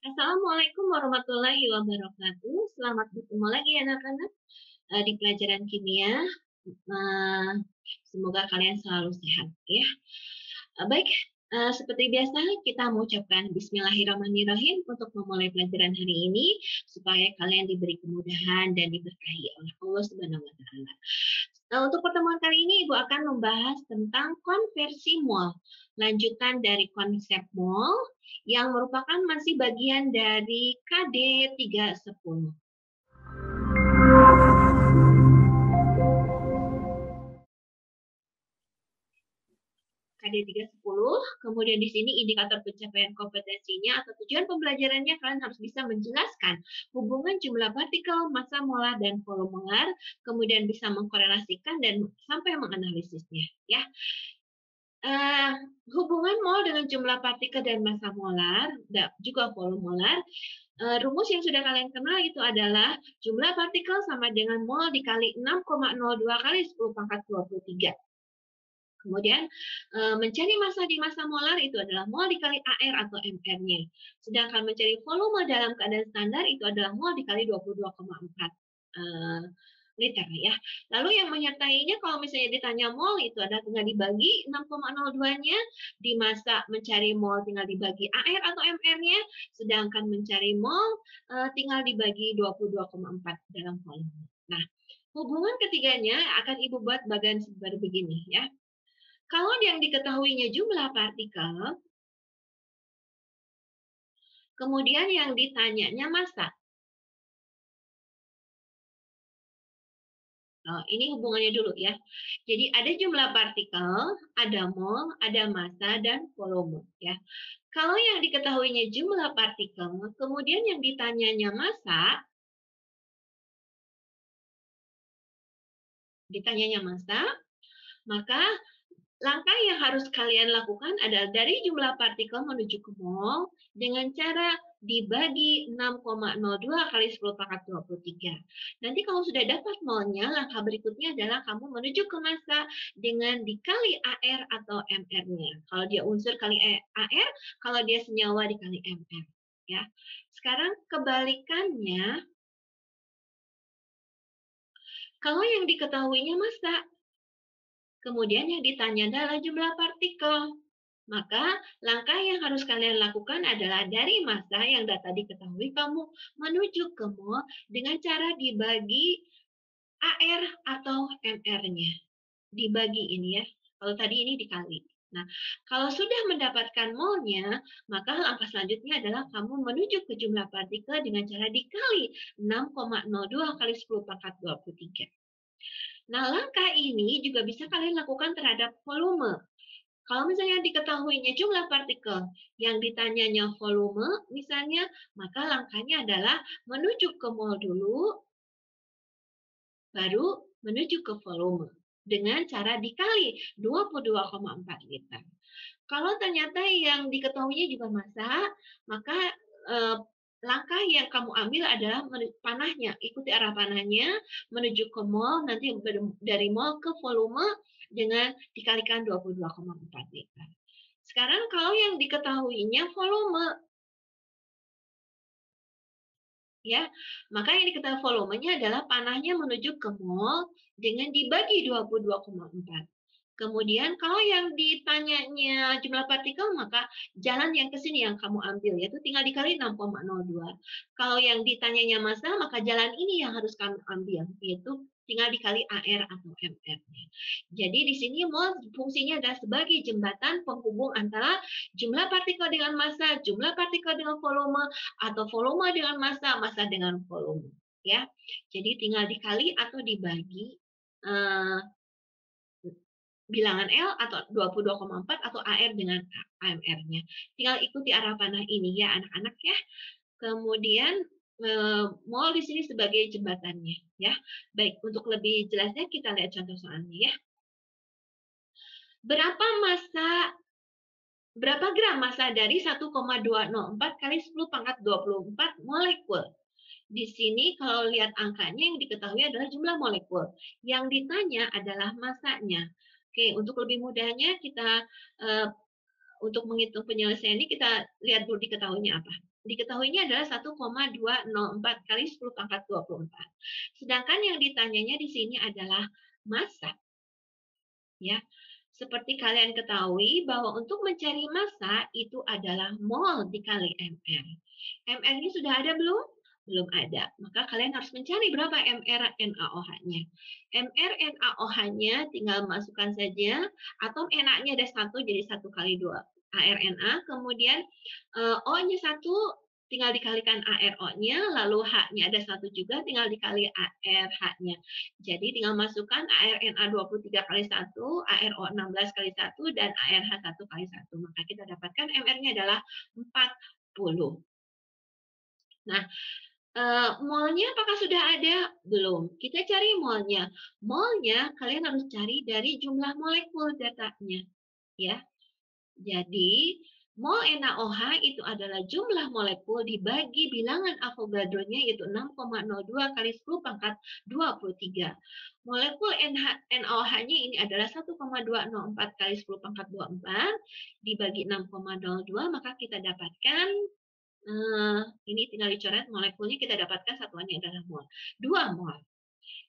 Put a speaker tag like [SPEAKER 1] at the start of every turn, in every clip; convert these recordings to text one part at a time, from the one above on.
[SPEAKER 1] Assalamualaikum warahmatullahi wabarakatuh. Selamat bertemu lagi anak-anak di pelajaran kimia. Eh, Semoga kalian selalu sehat ya. Baik, seperti biasa kita mengucapkan Bismillahirrahmanirrahim untuk memulai pelajaran hari ini supaya kalian diberi kemudahan dan diberkahi oleh Allah Subhanahu wa taala. Nah, untuk pertemuan kali ini Ibu akan membahas tentang konversi mol. Lanjutan dari konsep mol yang merupakan masih bagian dari KD 310. KD 310, kemudian di sini indikator pencapaian kompetensinya atau tujuan pembelajarannya kalian harus bisa menjelaskan hubungan jumlah partikel, massa molar, dan volume molar, kemudian bisa mengkorelasikan dan sampai menganalisisnya. Ya. Hubungan mol dengan jumlah partikel dan massa molar, juga volume molar, rumus yang sudah kalian kenal itu adalah jumlah partikel sama dengan mol dikali 6,02 kali 10 pangkat 23. Kemudian mencari massa di massa molar itu adalah mol dikali AR atau MR-nya. Sedangkan mencari volume dalam keadaan standar itu adalah mol dikali 22,4 liter ya. Lalu yang menyertainya kalau misalnya ditanya mol itu ada tinggal dibagi 6,02-nya, di massa mencari mol tinggal dibagi AR atau MR-nya, sedangkan mencari mol tinggal dibagi 22,4 dalam volume. Nah, hubungan ketiganya akan Ibu buat bagian seperti begini ya. Kalau yang diketahuinya jumlah partikel, kemudian yang ditanyanya massa. Nah, ini hubungannya dulu ya. Jadi ada jumlah partikel, ada mol, ada massa, dan volume. Ya. Kalau yang diketahuinya jumlah partikel, kemudian yang ditanyanya massa, maka langkah yang harus kalian lakukan adalah dari jumlah partikel menuju ke mol dengan cara dibagi 6,02 kali 10 pangkat 23. Nanti kalau sudah dapat molnya, langkah berikutnya adalah kamu menuju ke massa dengan dikali AR atau MR-nya. Kalau dia unsur kali AR, kalau dia senyawa dikali MR. Ya. Sekarang kebalikannya, kalau yang diketahuinya massa, kemudian yang ditanya adalah jumlah partikel. Maka langkah yang harus kalian lakukan adalah dari massa yang data diketahui kamu menuju ke mol dengan cara dibagi AR atau MR-nya. Dibagi ini ya. Kalau tadi ini dikali. Nah, kalau sudah mendapatkan molnya, maka langkah selanjutnya adalah kamu menuju ke jumlah partikel dengan cara dikali 6,02 kali 10 pangkat 23. Nah, langkah ini juga bisa kalian lakukan terhadap volume. Kalau misalnya diketahuinya jumlah partikel, yang ditanyanya volume misalnya, maka langkahnya adalah menuju ke mol dulu, baru menuju ke volume dengan cara dikali 22,4 liter. Kalau ternyata yang diketahuinya juga massa, maka langkah yang kamu ambil adalah panahnya, ikuti arah panahnya menuju ke mol, nanti dari mol ke volume dengan dikalikan 22,4 liter. Sekarang kalau yang diketahuinya volume, ya, maka yang diketahui volumenya adalah panahnya menuju ke mol dengan dibagi 22,4. Kemudian kalau yang ditanyanya jumlah partikel, maka jalan yang ke sini yang kamu ambil, yaitu tinggal dikali 6,02. Kalau yang ditanyanya massa, maka jalan ini yang harus kamu ambil, yaitu tinggal dikali AR atau MR. Jadi di sini mol fungsinya adalah sebagai jembatan penghubung antara jumlah partikel dengan massa, jumlah partikel dengan volume, atau volume dengan massa, massa dengan volume. Ya, jadi tinggal dikali atau dibagi bilangan L atau 22,4 atau AR dengan AMR-nya. Tinggal ikuti arah panah ini ya anak-anak ya. Kemudian mol di sini sebagai jembatannya ya. Baik, untuk lebih jelasnya kita lihat contoh soalnya ya. Berapa gram massa dari 1,204 kali 10 pangkat 24 molekul? Di sini kalau lihat angkanya yang diketahui adalah jumlah molekul. Yang ditanya adalah massanya. Oke, untuk lebih mudahnya kita untuk menghitung penyelesaian ini kita lihat dulu diketahuinya apa. diketahuinya adalah 1,204 kali 10 pangkat 24. Sedangkan yang ditanyanya di sini adalah massa. Ya, seperti kalian ketahui bahwa untuk mencari massa itu adalah mol dikali mr. Mr-nya sudah ada belum? Belum ada. Maka kalian harus mencari berapa mr NaOH-nya. Mr NaOH-nya tinggal masukkan saja, atom Na-nya ada 1, jadi 1 kali 2 ARNA, kemudian O-nya 1, tinggal dikalikan ARO-nya, lalu H-nya ada 1 juga, tinggal dikali ARH-nya. Jadi tinggal masukkan ARNA 23 kali 1, ARO 16 kali 1, dan ARH 1 kali 1. Maka kita dapatkan MR-nya adalah 40. Nah, molnya apakah sudah ada? Belum. Kita cari molnya. Molnya kalian harus cari dari jumlah molekul datanya. Ya. Jadi, mol NaOH itu adalah jumlah molekul dibagi bilangan Avogadro-nya yaitu 6,02 kali 10 pangkat 23. Molekul NaOH-nya ini adalah 1,204 kali 10 pangkat 24 dibagi 6,02, maka kita dapatkan ini tinggal dicoret molekulnya, kita dapatkan satuannya adalah mol. 2 mol.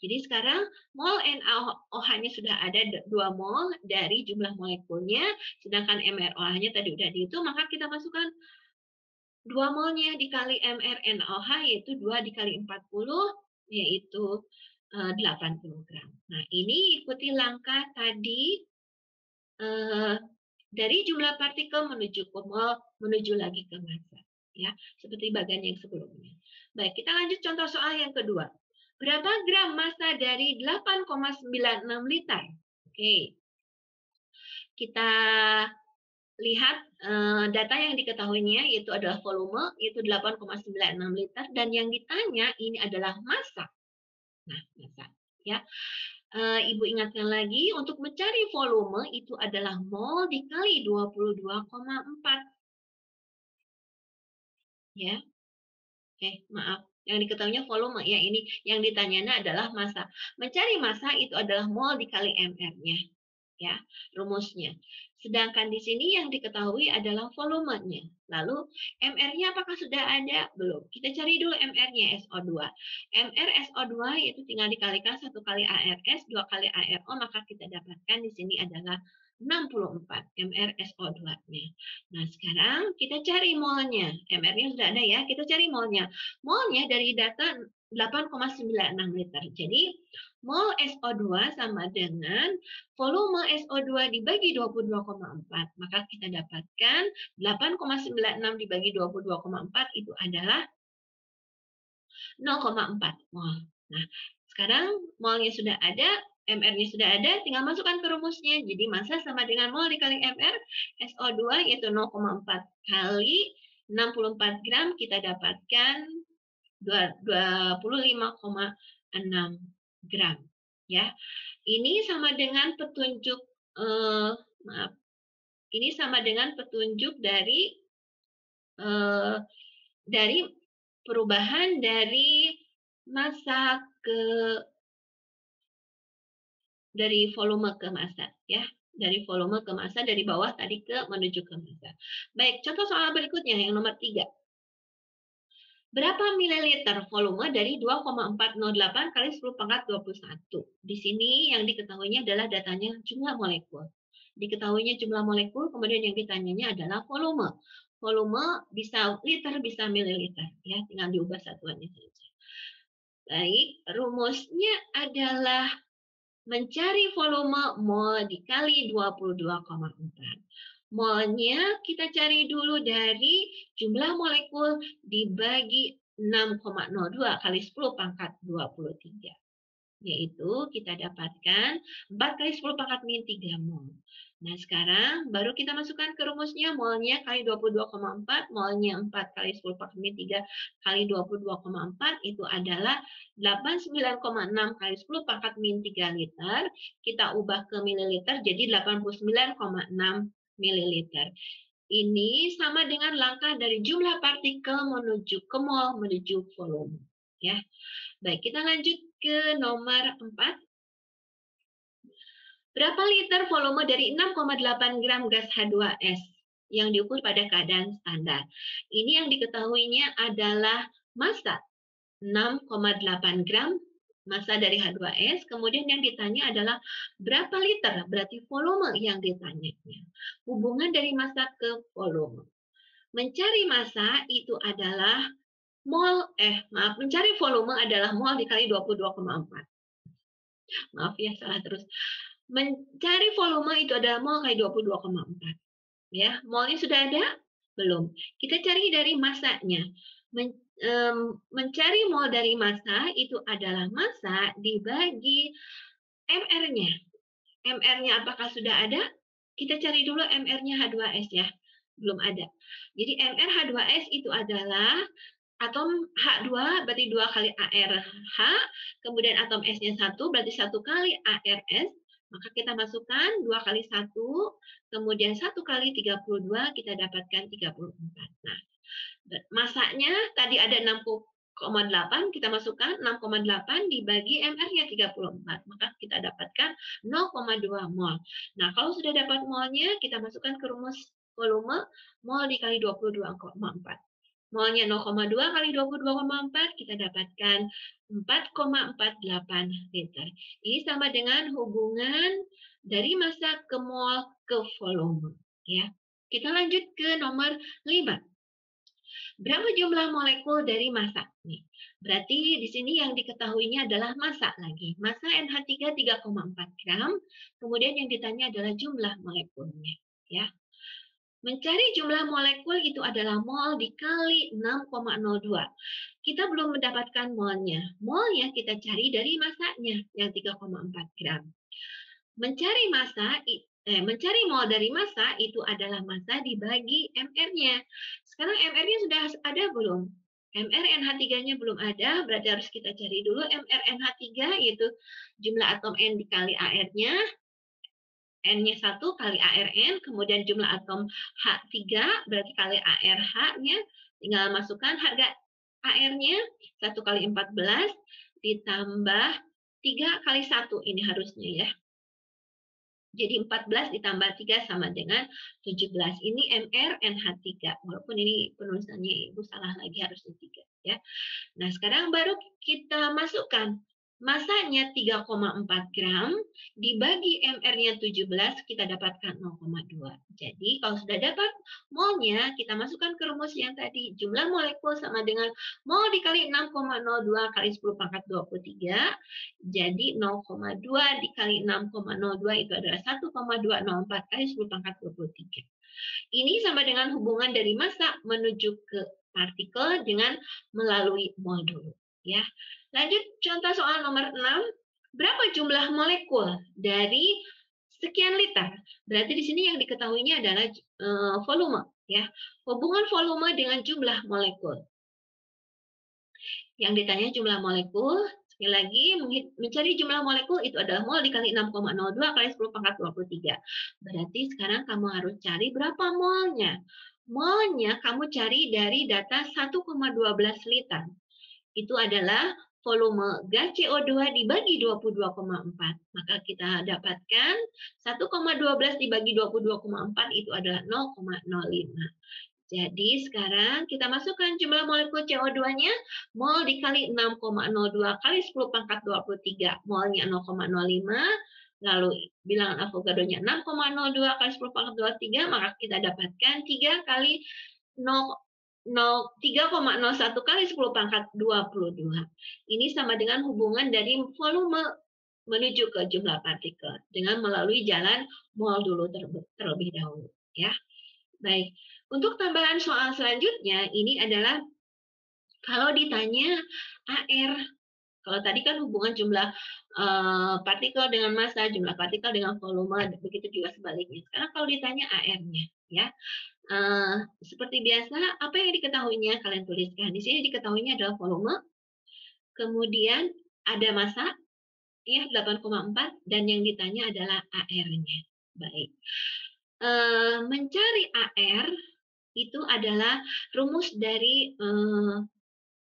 [SPEAKER 1] Jadi sekarang mol NaOH-nya sudah ada 2 mol dari jumlah molekulnya, sedangkan MrOH-nya tadi udah dihitung, maka kita masukkan 2 molnya dikali MrNaOH, yaitu 2 dikali 40, yaitu 80 gram. Nah, ini ikuti langkah tadi dari jumlah partikel menuju ke mol, menuju lagi ke massa. Ya, seperti bagian yang sebelumnya. Baik, kita lanjut contoh soal yang kedua. Berapa gram massa dari 8,96 liter? Oke. Kita lihat data yang diketahuinya yaitu adalah volume, yaitu 8,96 liter, dan yang ditanya ini adalah massa. Nah, massa. Ya. Ibu ingatkan lagi, untuk mencari volume itu adalah mol dikali 22,4. Ya. Oke, maaf. Yang diketahuinya volume, ya ini yang ditanyanya adalah massa. Mencari massa itu adalah mol dikali mr-nya. Ya, rumusnya. Sedangkan di sini yang diketahui adalah volumenya. Lalu mr-nya apakah sudah ada? Belum. Kita cari dulu mr-nya SO2. Mr SO2 itu tinggal dikalikan 1 kali ARS, 2 kali ARO, maka kita dapatkan di sini adalah 64 mr SO2-nya. Nah, sekarang kita cari molnya. MR-nya sudah ada ya, kita cari molnya. Molnya dari data 8,96 liter. Jadi, mol SO2 sama dengan volume SO2 dibagi 22,4. Maka kita dapatkan 8,96 dibagi 22,4 itu adalah 0,4 mol. Nah, sekarang molnya sudah ada, MR-nya sudah ada, tinggal masukkan ke rumusnya. Jadi massa sama dengan mol dikali MR, SO2 yaitu 0,4 kali 64 gram, kita dapatkan 25,6 gram. Ya, ini sama dengan petunjuk maaf, ini sama dengan petunjuk dari perubahan dari massa ke dari volume ke massa, ya, dari volume ke massa, dari bawah tadi ke menuju ke massa. Baik, contoh soal berikutnya yang nomor 3. Berapa mililiter volume dari 2,408 kali 10 pangkat 21? Di sini yang diketahuinya adalah datanya jumlah molekul. Diketahuinya jumlah molekul, kemudian yang ditanyanya adalah volume. Volume bisa liter, bisa mililiter, ya, tinggal diubah satuannya saja. Baik, rumusnya adalah mencari volume mol dikali 22,4. Molnya kita cari dulu dari jumlah molekul dibagi 6,02 kali 10 pangkat 23. Yaitu kita dapatkan 4 kali 10 pangkat min 3 mol. Nah, sekarang baru kita masukkan ke rumusnya, molnya kali 22,4, molnya 4 kali 10 pangkat min 3 kali 22,4 itu adalah 89,6 kali 10 pangkat min 3 liter. Kita ubah ke mililiter jadi 89,6 mililiter. Ini sama dengan langkah dari jumlah partikel menuju ke mol menuju volume. Ya. Baik, kita lanjut ke nomor 4. Berapa liter volume dari 6,8 gram gas H2S? yang diukur pada keadaan standar. Ini yang diketahuinya adalah massa 6,8 gram massa dari H2S, kemudian yang ditanya adalah berapa liter, berarti volume yang ditanya. Hubungan dari massa ke volume. Mencari massa itu adalah mencari volume adalah mol dikali 22,4. Maaf ya, salah terus. Mencari volume itu adalah mol kali 22,4. Ya, molnya sudah ada? Belum. Kita cari dari massanya. Mencari mol dari massa itu adalah massa dibagi MR-nya. MR-nya apakah sudah ada? Kita cari dulu MR-nya H2S ya. Belum ada. Jadi MR H2S itu adalah atom H2 berarti 2 kali ARH, kemudian atom S-nya 1 berarti 1 kali ARS, maka kita masukkan 2 kali 1, kemudian 1 kali 32, kita dapatkan 34. Nah, masanya tadi ada 6,8, kita masukkan 6,8 dibagi MR-nya 34, maka kita dapatkan 0,2 mol. Nah, kalau sudah dapat molnya, kita masukkan ke rumus volume, mol dikali 22,4. Molnya 0,2 kali 22,4, kita dapatkan 4,48 liter. Ini sama dengan hubungan dari massa ke mol ke volume. Ya. Kita lanjut ke nomor 5. Berapa jumlah molekul dari massa? Nih, berarti di sini yang diketahuinya adalah massa lagi. Massa NH3 3,4 gram, kemudian yang ditanya adalah jumlah molekulnya. Ya. Mencari jumlah molekul itu adalah mol dikali 6,02. Kita belum mendapatkan molnya. Molnya kita cari dari massanya yang 3,4 gram. Mencari mol dari massa itu adalah massa dibagi MR-nya. Sekarang MR-nya sudah ada belum? MR NH3-nya belum ada, berarti harus kita cari dulu MR NH3, yaitu jumlah atom N dikali AR-nya. N-nya 1 kali ARN, kemudian jumlah atom H3 berarti kali ARH-nya, tinggal masukkan harga AR-nya 1 kali 14 ditambah 3 kali 1, ini harusnya ya. Jadi 14 ditambah 3 sama dengan 17. Ini MR NH3, walaupun ini penulisannya Ibu salah lagi, harusnya 3 ya. Nah, sekarang baru kita masukkan masanya 3,4 gram dibagi MR-nya 17, kita dapatkan 0,2. Jadi kalau sudah dapat molnya, kita masukkan ke rumus yang tadi. Jumlah molekul sama dengan mol dikali 6,02 kali 10 pangkat 23. Jadi 0,2 dikali 6,02 itu adalah 1,204 kali 10 pangkat 23. Ini sama dengan hubungan dari massa menuju ke partikel dengan melalui mol dulu. Ya. Lanjut contoh soal nomor 6. Berapa jumlah molekul dari sekian liter? Berarti di sini yang diketahuinya adalah volume. Ya. Hubungan volume dengan jumlah molekul. Yang ditanya jumlah molekul, sekali lagi mencari jumlah molekul itu adalah mol dikali 6,02 kali 10 pangkat 23. Berarti sekarang kamu harus cari berapa molnya. Molnya kamu cari dari data 1,12 liter. Itu adalah volume gas CO2 dibagi 22,4. Maka kita dapatkan 1,12 dibagi 22,4 itu adalah 0,05. Jadi sekarang kita masukkan jumlah molekul CO2-nya, mol dikali 6,02 kali 10 pangkat 23. Molnya 0,05, lalu bilangan Avogadro-nya 6,02 kali 10 pangkat 23, maka kita dapatkan 3 kali 3,01 kali 10 pangkat 22. Ini sama dengan hubungan dari volume menuju ke jumlah partikel dengan melalui jalan mol dulu terlebih dahulu. Ya. Baik, untuk tambahan soal selanjutnya ini adalah kalau ditanya AR, kalau tadi kan hubungan jumlah partikel dengan massa, jumlah partikel dengan volume, begitu juga sebaliknya. Sekarang kalau ditanya AR-nya, ya. Seperti biasa, apa yang diketahuinya kalian tuliskan. Di sini diketahuinya adalah volume, kemudian ada massa, ya 8,4, dan yang ditanya adalah AR-nya. Baik. Mencari AR itu adalah rumus dari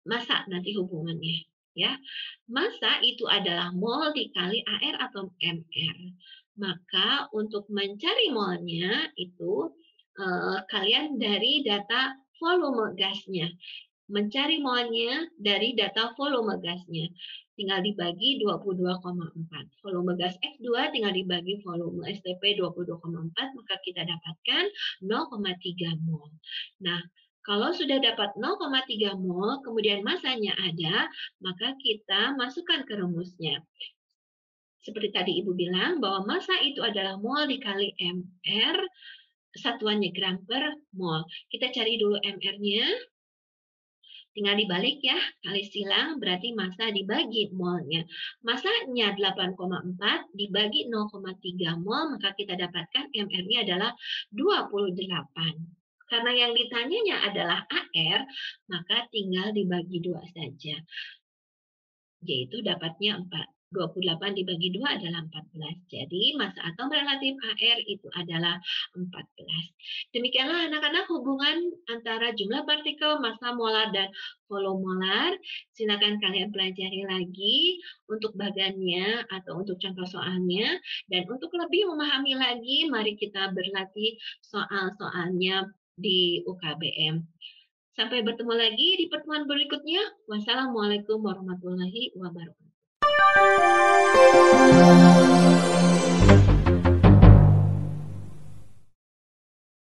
[SPEAKER 1] massa nanti hubungannya. Ya, massa itu adalah mol dikali AR atau MR. Maka untuk mencari molnya itu kalian dari data volume gasnya. Mencari molnya dari data volume gasnya. Tinggal dibagi 22,4. Volume gas F2 tinggal dibagi volume STP 22,4, maka kita dapatkan 0,3 mol. Nah, kalau sudah dapat 0,3 mol, kemudian masanya ada, maka kita masukkan ke rumusnya. Seperti tadi Ibu bilang, bahwa massa itu adalah mol dikali MR, satuannya gram per mol. Kita cari dulu MR-nya. Tinggal dibalik ya, kali silang berarti massa dibagi molnya. Massanya 8,4 dibagi 0,3 mol, maka kita dapatkan MR-nya adalah 28. Karena yang ditanyanya adalah AR, maka tinggal dibagi 2 saja. Yaitu dapatnya 28 dibagi 2 adalah 14. Jadi massa atom relatif AR itu adalah 14. Demikianlah anak-anak hubungan antara jumlah partikel, massa molar, dan volume molar. Silakan kalian pelajari lagi untuk bagannya atau untuk contoh soalnya. Dan untuk lebih memahami lagi, mari kita berlatih soal-soalnya di UKBM. Sampai bertemu lagi di pertemuan berikutnya. Wassalamualaikum warahmatullahi wabarakatuh.